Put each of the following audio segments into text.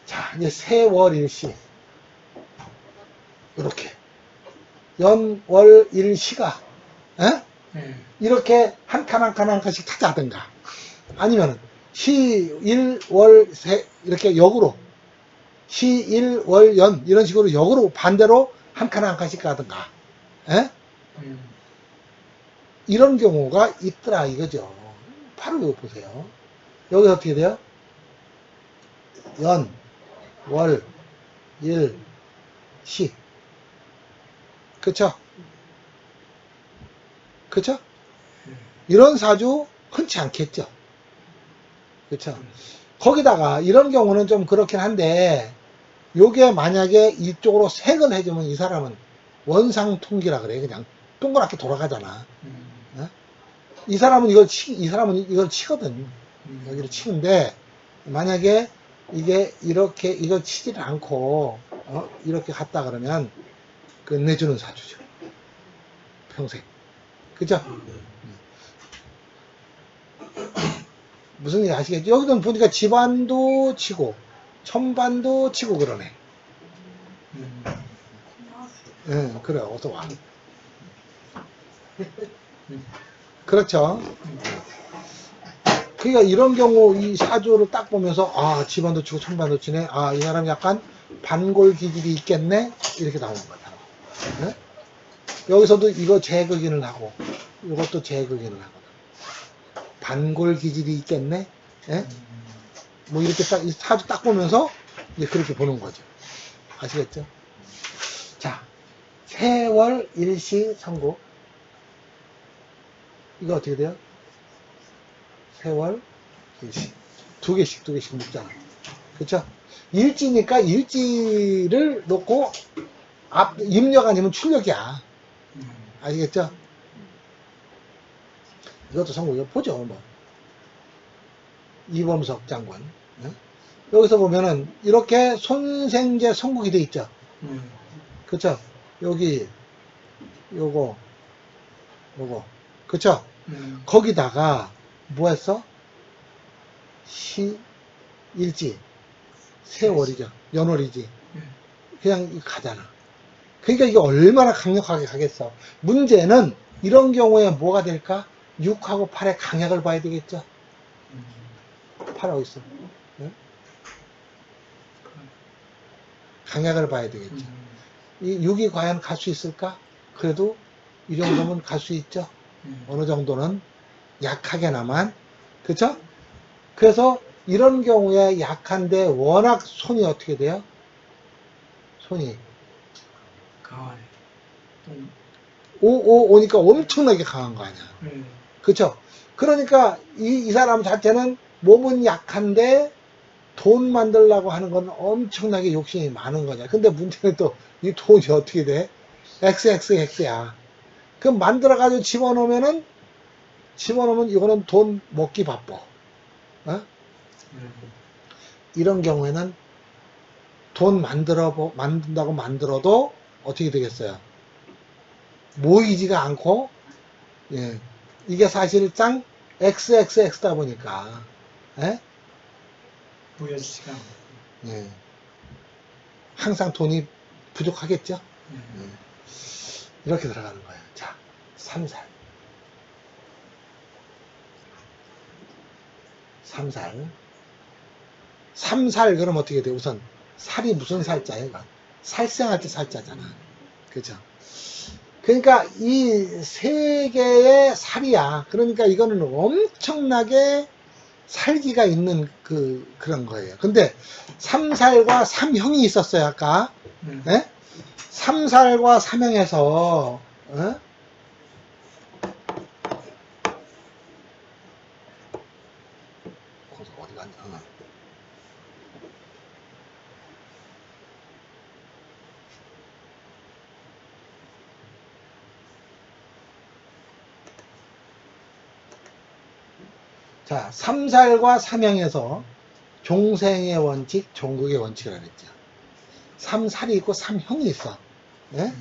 자, 이제 세월일시. 이렇게. 연월일시가, 에? 이렇게 한 칸 한 칸 한 칸씩 타자든가. 아니면은, 시, 일, 월, 세, 이렇게 역으로. 시, 일, 월, 연. 이런 식으로 역으로 반대로 한 칸 한 칸씩 가든가. 에? 이런 경우가 있더라, 이거죠. 바로 이거 보세요. 여기 어떻게 돼요? 연, 월, 일, 시. 그쵸? 그쵸? 이런 사주 흔치 않겠죠? 그쵸? 거기다가 이런 경우는 좀 그렇긴 한데, 요게 만약에 이쪽으로 색을 해주면 이 사람은 원상통기라 그래. 그냥 동그랗게 돌아가잖아. 어? 이 사람은 이걸 치거든. 여기를 치는데, 만약에 이게 이렇게, 이걸 치지를 않고, 이렇게 갔다 그러면 끝내주는 사주죠. 평생. 그죠? 무슨 얘기 아시겠죠? 여기는 보니까 집안도 치고, 천반도 치고 그러네. 예, 그래, 어서 와. 그렇죠. 그러니까 이런 경우 이 사주를 딱 보면서 아 집안도 치고 천반도 치네. 아 이 사람 약간 반골 기질이 있겠네. 이렇게 나오는 거다. 예? 여기서도 이거 재극인을 하고 이것도 재극인을 하거든. 반골 기질이 있겠네. 예? 뭐 이렇게 딱 이 사주 딱 보면서 이제 그렇게 보는 거죠. 아시겠죠? 자, 세월 일시 성국. 이거 어떻게 돼요? 세월 일시. 두 개씩 묶잖아. 그쵸? 일지니까 일지를 놓고 입력 아니면 출력이야. 아시겠죠? 이것도 성공이고 보죠, 뭐. 이범석 장군. 여기서 보면은 이렇게 손생제 성국이 돼 있죠. 그쵸? 여기 요거 그쵸? 거기다가 뭐 했어? 시 일지 세월이죠. 연월이지. 그냥 가잖아. 그러니까 이게 얼마나 강력하게 가겠어. 문제는 이런 경우에 뭐가 될까? 6하고 8의 강약을 봐야 되겠죠. 8하고 있어. 네? 강약을 봐야 되겠죠. 이 6이 과연 갈 수 있을까? 그래도 이 정도면 갈 수 있죠. 어느 정도는 약하게나만. 그쵸? 그래서 이런 경우에 약한데 워낙 손이 어떻게 돼요? 손이 강하네. 오니까 엄청나게 강한 거 아니야. 그쵸? 그러니까 이 사람 자체는 몸은 약한데 돈 만들려고 하는 건 엄청나게 욕심이 많은 거냐. 근데 문제는 또 이 돈이 어떻게 돼? XXX야. 그럼 만들어가지고 집어넣으면 이거는 돈 먹기 바빠. 어? 이런 경우에는 돈 만든다고 만들어도 어떻게 되겠어요? 모이지가 않고, 예. 이게 사실상 XXX다 보니까, 예? 보여지지가 않고. 예. 항상 돈이 부족하겠죠? 예. 이렇게 들어가는 거예요. 자, 3살. 3살. 3살, 그럼 어떻게 돼? 우선, 살이 무슨 살자예요? 살생할 때 살자잖아. 그죠? 그러니까 이 세 개의 살이야. 그러니까 이거는 엄청나게 살기가 있는 그런 거예요. 근데 3살과 3형이 있었어요, 아까. 예? 3살과 3형에서, 어디 갔냐? 자, 3살과 3형에서 종생의 원칙, 종국의 원칙이라고 그랬죠. 3살이 있고 3형이 있어. 예?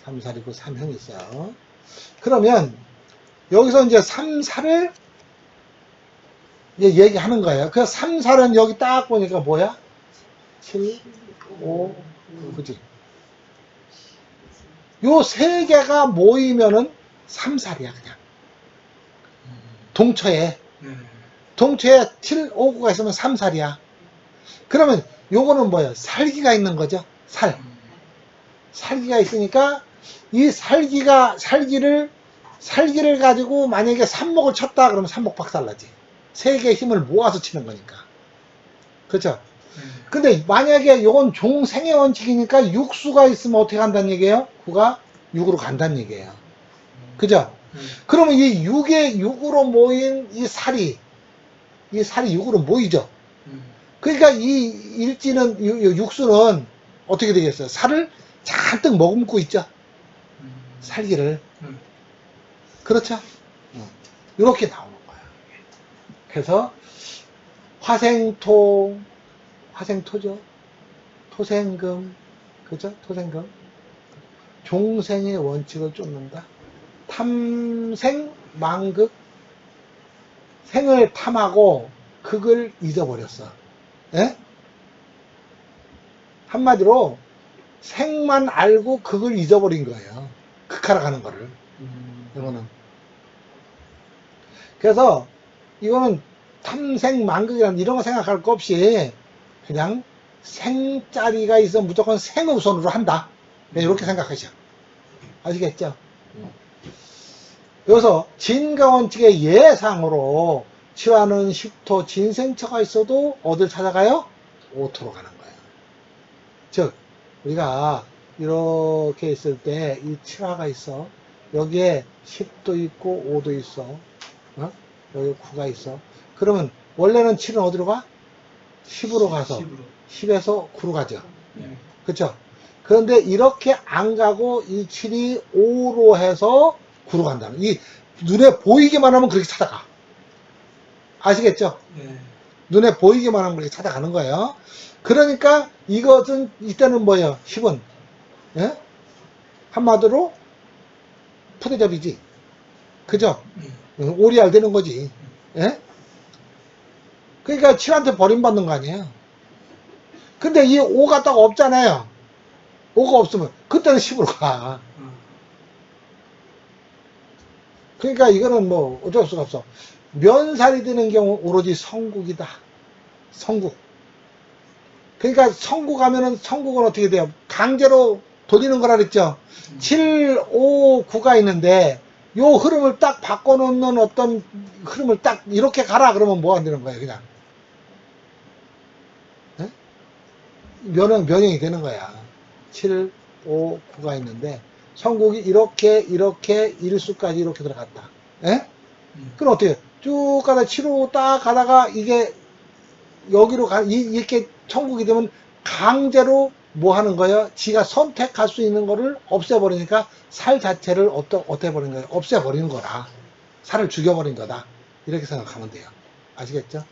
3살이고 3형이 있어요. 그러면 여기서 이제 3살을 이제 얘기하는 거예요. 그 3, 4는 여기 딱 보니까 뭐야? 7, 5, 그지? 요 세 개가 모이면은 3, 4이야, 그냥. 동처에. 네. 동처에 7, 5, 9가 있으면 3, 4이야. 그러면 요거는 뭐예요? 살기가 있는 거죠. 살기가 있으니까 이 살기를 가지고 만약에 삼목을 쳤다 그러면 삼목 박살나지. 세 개의 힘을 모아서 치는 거니까. 그렇죠? 근데 만약에 요건 종생의 원칙이니까 육수가 있으면 어떻게 간다는 얘기예요? 9가 6으로 간다는 얘기예요. 그죠? 그러면 이 6으로 모인 이 살이 6으로 모이죠. 그러니까 이 일지는, 육수는 어떻게 되겠어요? 살을 잔뜩 머금고 있죠. 살기를. 그렇죠? 이렇게 나오는 거예요. 그래서 화생토죠. 토생금. 그죠? 토생금. 종생의 원칙을 쫓는다. 탐생망극. 생을 탐하고 극을 잊어버렸어. 예? 한마디로 생만 알고 극을 잊어버린 거예요. 극하러 가는 거를. 이거는. 그래서 이거는 탐생망극이라는 이런 거 생각할 거 없이 그냥 생자리가 있으면 무조건 생우선으로 한다. 이렇게 생각하셔. 아시겠죠? 여기서 진가원칙의 예상으로 치화는 10토 진생처가 있어도 어딜 찾아가요? 5토로 가는 거예요. 즉 우리가 이렇게 있을 때 이 치화가 있어. 여기에 10도 있고 5도 있어. 여기 9가 있어. 그러면 원래는 7은 어디로 가? 10으로 가서 10에서 9로 가죠. 그렇죠? 그런데 이렇게 안 가고 이 7이 5로 해서 9로 간다는. 이 눈에 보이기만 하면 그렇게 찾아가. 아시겠죠? 눈에 보이기만 하면 그렇게 찾아가는 거예요. 그러니까 이것은 이때는 뭐예요? 10은 예? 한마디로 푸대접이지. 그죠? 오리알 되는 거지. 예? 그러니까 7한테 버림받는 거 아니에요. 근데 이 5가 딱 없잖아요. 5가 없으면 그때는 10으로 가. 그러니까 이거는 뭐 어쩔 수가 없어. 면살이 되는 경우 오로지 성국이다. 성국. 그러니까 성국하면은 성국은 어떻게 돼요? 강제로 돌리는 거라 그랬죠. 7, 5, 9가 있는데 요 흐름을 딱 바꿔놓는 어떤 흐름을 딱 이렇게 가라 그러면 뭐 안 되는 거예요, 그냥. 네? 면형이 되는 거야. 7, 5, 9가 있는데 성국이 이렇게 일수까지 이렇게 들어갔다. 예? 그럼 어떻게 해요? 쭉 가다 7, 5 딱 가다가 이게 여기로 이렇게 천국이 되면 강제로 뭐 하는 거예요? 지가 선택할 수 있는 거를 없애버리니까 살 자체를 어떻게 버린 거예요? 없애버리는 거라. 살을 죽여버린 거다. 이렇게 생각하면 돼요. 아시겠죠?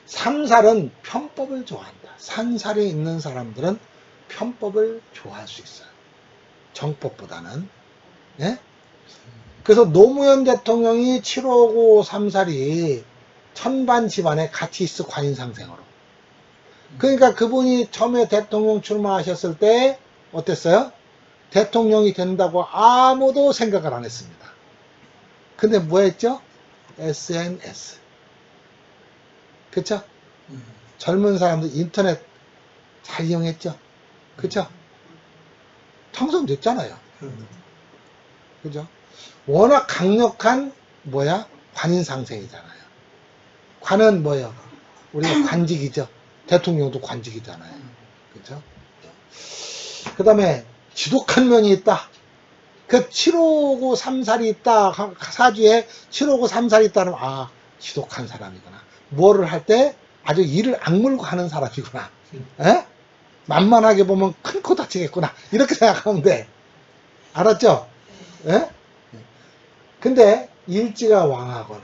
삼살은 편법을 좋아한다. 산살이 있는 사람들은 편법을 좋아할 수 있어요. 정법보다는. 예? 그래서 노무현 대통령이 759 삼살이 천반 집안에 같이 있어 관인상생으로. 그러니까 그분이 처음에 대통령 출마하셨을 때 어땠어요? 대통령이 된다고 아무도 생각을 안 했습니다. 근데 뭐 했죠? SNS. 그쵸? 젊은 사람들 인터넷 잘 이용했죠? 그쵸? 당선됐잖아요. 그죠? 워낙 강력한 관인상생이잖아요. 관은 뭐예요? 우리가 관직이죠. 대통령도 관직이잖아요. 그죠? 그 다음에 지독한 면이 있다. 그 759 삼살이 있다. 사주에 759 삼살이 있다면 지독한 사람이구나. 뭐를 할 때 아주 이를 악물고 하는 사람이구나. 에? 만만하게 보면 큰 코 다치겠구나. 이렇게 생각하면 돼. 알았죠? 에? 근데 일지가 왕하거나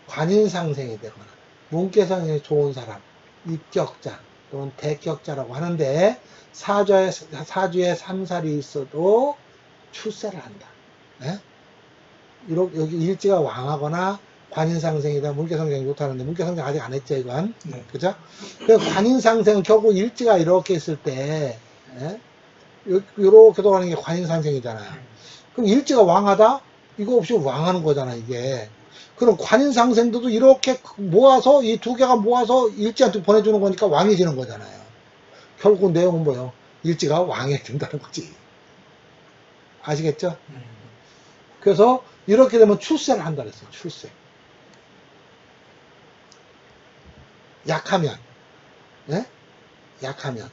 관인상생이 되거나 문계성이 좋은 사람, 입격자 또는 대격자라고 하는데 사주에 삼살이 있어도 출세를 한다. 예? 여기 일지가 왕하거나 관인상생이다. 물개상생 못하는데, 물개상생 아직 안 했죠, 이건. 네. 그죠? 그 관인상생은 결국 일지가 이렇게 있을 때, 예? 요렇게 돌아가는 게 관인상생이잖아요. 그럼 일지가 왕하다? 이거 없이 왕하는 거잖아, 이게. 그럼 관인상생도 이렇게 모아서, 이 두 개가 모아서 일지한테 보내주는 거니까 왕해지는 거잖아요. 결국 내용은 뭐예요? 일지가 왕이 된다는 거지. 아시겠죠? 그래서 이렇게 되면 출세를 한다 그랬어요. 출세. 약하면, 예? 약하면.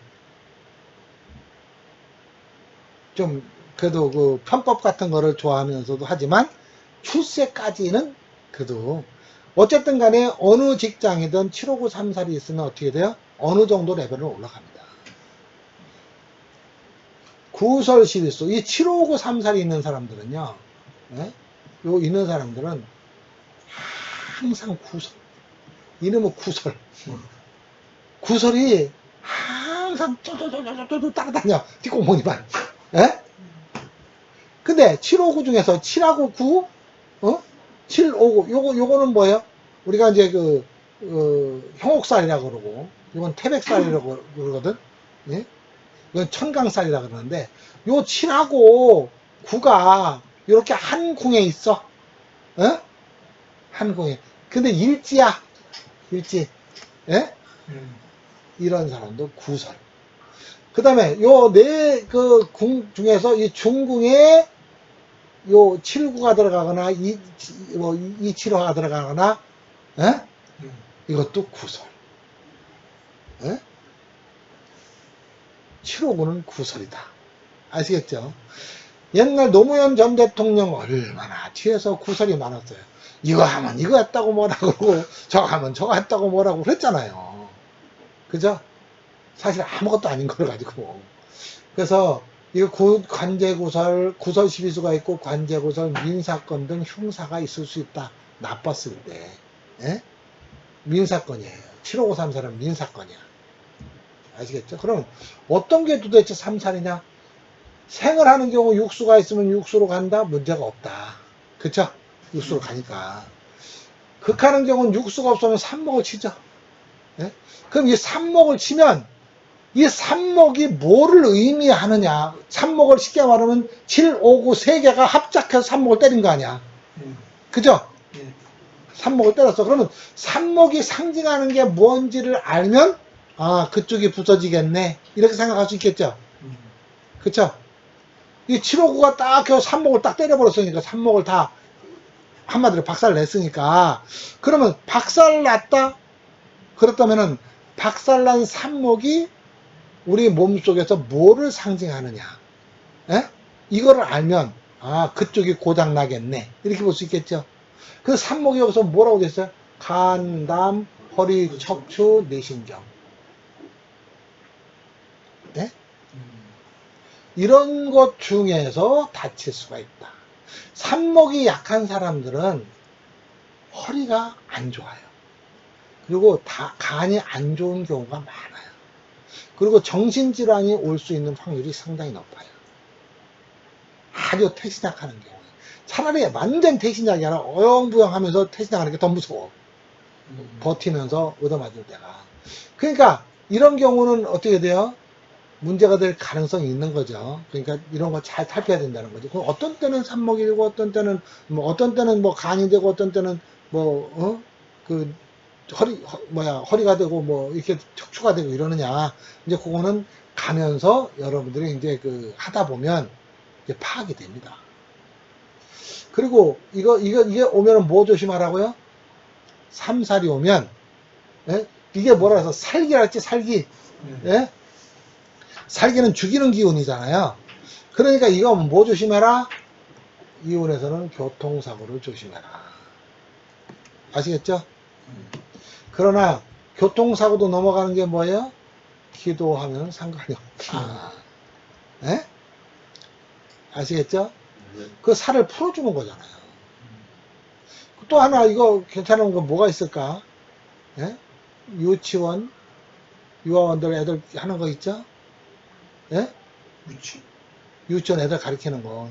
좀, 그래도 그 편법 같은 거를 좋아하면서도 하지만, 출세까지는 그래도, 어쨌든 간에 어느 직장이든 75934이 있으면 어떻게 돼요? 어느 정도 레벨로 올라갑니다. 구설 시비수, 이 75934이 있는 사람들은요, 예? 요 있는 사람들은 항상 구설. 이놈의 구설. 구설이 항상 쪼쪼쪼쪼쪼 따라다녀. 뒷공무니만. 예? 근데 759 중에서 7하고 9, 759, 요거는 뭐예요? 우리가 이제 형옥살이라고 그러고, 이건 태백살이라고 그러거든? 예? 이건 천강살이라고 그러는데, 요 7하고 9가 이렇게 한 궁에 있어. 예? 한 궁에. 근데 일지야. 일지. 예? 이런 사람도 구설. 그 다음에 요 네 그 궁 중에서 이 중궁에 요 7구가 들어가거나 275가 들어가거나, 예? 이것도 구설. 예? 759는 구설이다. 아시겠죠? 옛날 노무현 전 대통령 얼마나 뒤에서 구설이 많았어요. 이거 하면 이거 했다고 뭐라 그러고 저거 하면 저거 했다고 뭐라고 그랬잖아요. 그죠? 사실 아무것도 아닌 걸 가지고. 그래서 이거 관제구설, 구설 시비수가 있고 관제구설, 민사건 등 흉사가 있을 수 있다. 나빴을 때. 예? 민사건이에요. 75934는 민사건이야. 아시겠죠? 그럼 어떤 게 도대체 삼살이냐? 생을 하는 경우 육수가 있으면 육수로 간다? 문제가 없다. 그쵸? 육수로 가니까. 극하는 경우는 육수가 없으면 삼목을 치죠. 예? 그럼 이 삼목을 치면 이 삼목이 뭐를 의미하느냐? 삼목을 쉽게 말하면 7, 5, 9 세 개가 합작해서 삼목을 때린 거 아니야. 그죠? 삼목을 때렸어. 그러면 삼목이 상징하는 게 뭔지를 알면 아, 그쪽이 부서지겠네. 이렇게 생각할 수 있겠죠? 그쵸? 이 759가 딱 해서 삼목을 딱 때려버렸으니까 삼목을 다 한마디로 박살 냈으니까 그러면 박살 났다? 그렇다면은 박살난 삼목이 우리 몸속에서 뭐를 상징하느냐? 에? 이거를 알면 아, 그쪽이 고장 나겠네. 이렇게 볼 수 있겠죠? 그 삼목이 여기서 뭐라고 됐어요? 간, 담, 허리, 척추, 내신경. 네? 이런 것 중에서 다칠 수가 있다. 삼목이 약한 사람들은 허리가 안 좋아요. 그리고 간이 안 좋은 경우가 많아요. 그리고 정신질환이 올 수 있는 확률이 상당히 높아요. 아주 태신약하는 경우에. 차라리 완전 태신약이 아니라 어영부영 하면서 태신약하는 게 더 무서워. 버티면서 얻어맞을 때가. 그러니까 이런 경우는 어떻게 돼요? 문제가 될 가능성이 있는 거죠. 그러니까 이런 거 잘 살펴야 된다는 거죠. 그럼 어떤 때는 삼목이 되고 어떤 때는 뭐 간이 되고 어떤 때는 허리가 되고 뭐 이렇게 척추가 되고 이러느냐. 이제 그거는 가면서 여러분들이 이제 하다 보면 이제 파악이 됩니다. 그리고 이게 오면은 뭐 조심하라고요? 삼살이 오면, 예? 이게 뭐라 해서 살기라 했지, 살기. 예? 살기는 죽이는 기운이잖아요. 그러니까 이거 뭐 조심해라? 이혼에서는 교통사고를 조심해라. 아시겠죠? 그러나 교통사고도 넘어가는 게 뭐예요? 기도하면 상관이 없다. 예? 아시겠죠? 그 살을 풀어주는 거잖아요. 또 하나 이거 괜찮은 거 뭐가 있을까? 예? 유치원, 유아원들 애들 하는 거 있죠? 예? 유치원 애들 가르치는 거.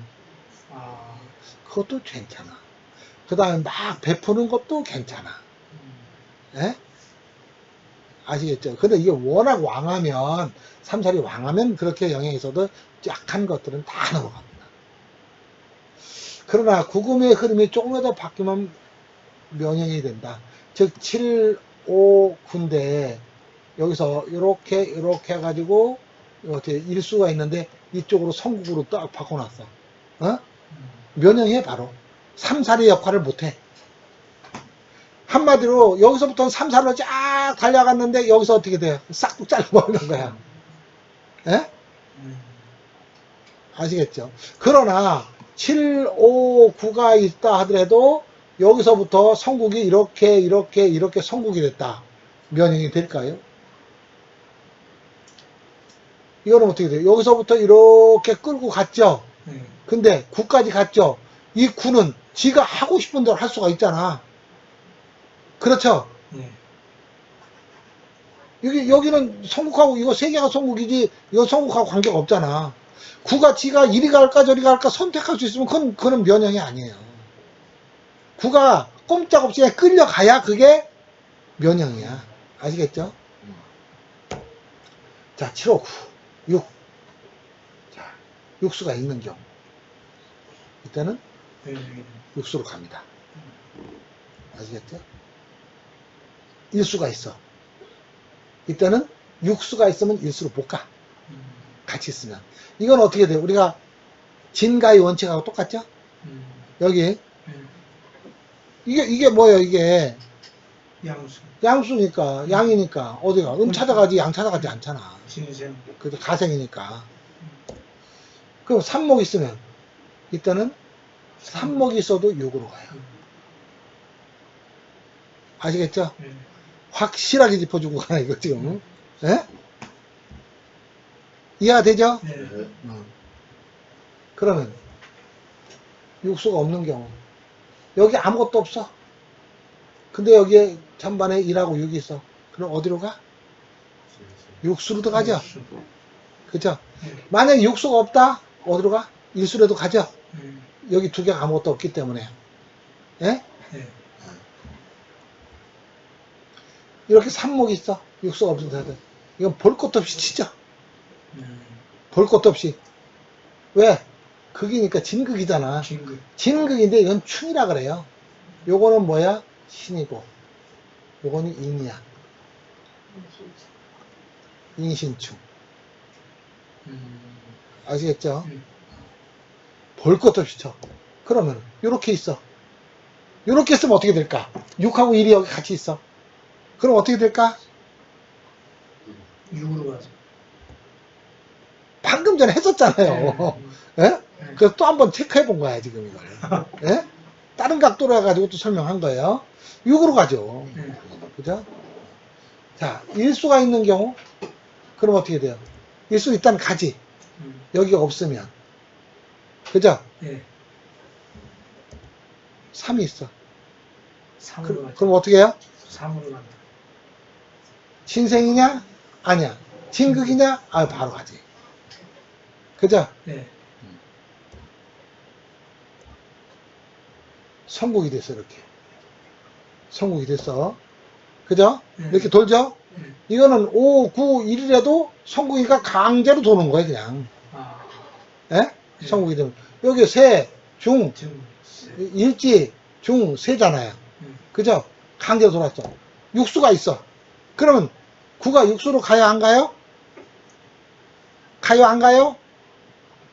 그것도 괜찮아. 그 다음에 막 베푸는 것도 괜찮아. 예? 아시겠죠? 근데 이게 워낙 왕하면, 삼살이 왕하면 그렇게 영향이 있어도 약한 것들은 다 넘어갑니다. 그러나 구금의 흐름이 조금이라도 바뀌면 면역이 된다. 즉, 7, 5, 9인데, 여기서 이렇게 해가지고, 이렇게 일수가 있는데, 이쪽으로 성국으로 딱 바꿔놨어. 어? 면역해, 바로. 3살의 역할을 못해. 한마디로 여기서부터는 3살로 쫙 달려갔는데 여기서 어떻게 돼요? 싹둑 잘라버리는 거야. 예? 아시겠죠? 그러나 7, 5, 9가 있다 하더라도 여기서부터 성국이 이렇게 성국이 됐다. 면역이 될까요? 이거는 어떻게 돼요? 여기서부터 이렇게 끌고 갔죠? 근데 9까지 갔죠? 이 9는 지가 하고 싶은 대로 할 수가 있잖아. 그렇죠? 여기는 성국하고 이거 세 개가 성국이지 이거 성국하고 관계가 없잖아. 9가 지가 이리 갈까 저리 갈까 선택할 수 있으면 그건 면역이 아니에요. 9가 꼼짝없이 끌려가야 그게 면역이야. 아시겠죠? 자, 7, 5, 9, 6. 자, 육수가 있는 경우. 이때는 육수로 갑니다. 아시겠죠? 일수가 있어. 이때는 육수가 있으면 일수로 못 가. 같이 있으면. 이건 어떻게 돼요? 우리가 진가의 원칙하고 똑같죠? 여기. 이게 뭐예요, 이게? 양수니까, 양이니까. 어디가? 찾아가지, 양 찾아가지 않잖아. 그래도 가생이니까. 그럼 삼목 있으면, 이때는 삼목이 있어도 육으로 가요. 아시겠죠? 확실하게 짚어주고 가나, 이거 지금. 예? 이해가 되죠? 그러면, 육수가 없는 경우. 여기 아무것도 없어. 근데 여기에 전반에 1하고 6이 있어. 그럼 어디로 가? 육수로 들어가죠? 그죠? 만약에 육수가 없다? 어디로 가? 일수로도 가죠? 여기 두 개가 아무것도 없기 때문에. 예? 이렇게 삼목이 있어. 육수가 없는 사람들. 이건 볼 것도 없이 치죠. 볼 것도 없이. 왜? 극이니까 진극이잖아. 진극인데 이건 충이라 그래요. 요거는 뭐야? 신이고. 요거는 인이야. 인신충. 아시겠죠? 볼 것도 없이 쳐. 그러면 요렇게 있어. 요렇게 있으면 어떻게 될까? 6하고 1이 여기 같이 있어. 그럼 어떻게 될까? 6으로 가죠. 방금 전에 했었잖아요. 예? 그래서 또 한번 체크해 본 거야, 지금 이걸. 예? 다른 각도로 해가지고 또 설명한 거예요. 6으로 가죠. 그죠? 자, 일수가 있는 경우, 그럼 어떻게 돼요? 일수 일단 가지. 여기가 없으면. 그죠? 3이 있어. 3으로 가죠. 그럼 어떻게 해요? 3으로 간다. 신생이냐? 아니야. 진극이냐? 아, 바로 가지. 그죠? 성국이 됐어, 이렇게. 성국이 됐어. 그죠? 이렇게 돌죠? 이거는 5, 9, 1이라도 성국이가 강제로 도는 거야, 그냥. 예? 성국이 되면. 여기 세, 중, 일지, 중, 세잖아요. 그죠? 강제로 돌았어. 육수가 있어. 그러면 9가 육수로 가요, 안 가요? 가요, 안 가요?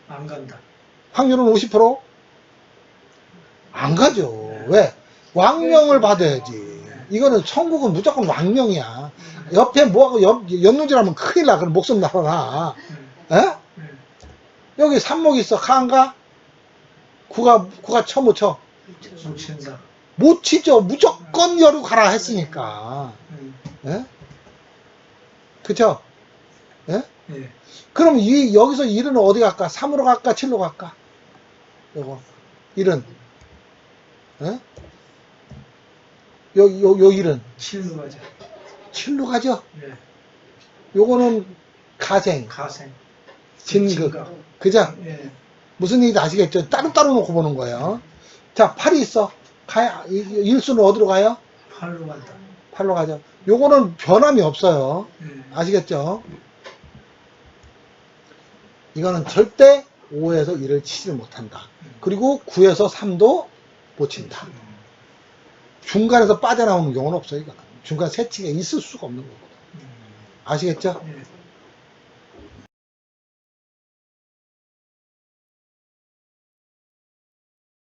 안 간다. 확률은 50%? 안 가죠. 왜? 왕명을 받아야지. 이거는 천국은 무조건 왕명이야. 옆에 뭐하고 연눈질하면 큰일 나. 그럼 목숨 날아나. 에? 여기 삼목이 있어. 가, 안 가? 9가 쳐, 못 쳐? 못 친다. 못 치죠. 무조건 여루 가라 했으니까. 에? 그쵸? 예? 그럼 여기서 1은 어디 갈까? 3으로 갈까? 7로 갈까? 요거. 1은. 예? 요 1은. 7로 가죠. 7로 가죠? 요거는 가생. 진극. 그죠? 무슨 얘기인지 아시겠죠? 따로따로 놓고 보는 거예요. 자, 8이 있어. 일수는 어디로 가요? 8로 간다. 8로 가죠. 요거는 변함이 없어요. 예. 아시겠죠? 이거는 절대 5에서 1을 치지를 못한다. 그리고 9에서 3도 못 친다. 중간에서 빠져나오는 경우는 없어요. 이거는. 중간 세치가 있을 수가 없는 거거든. 아시겠죠? 예.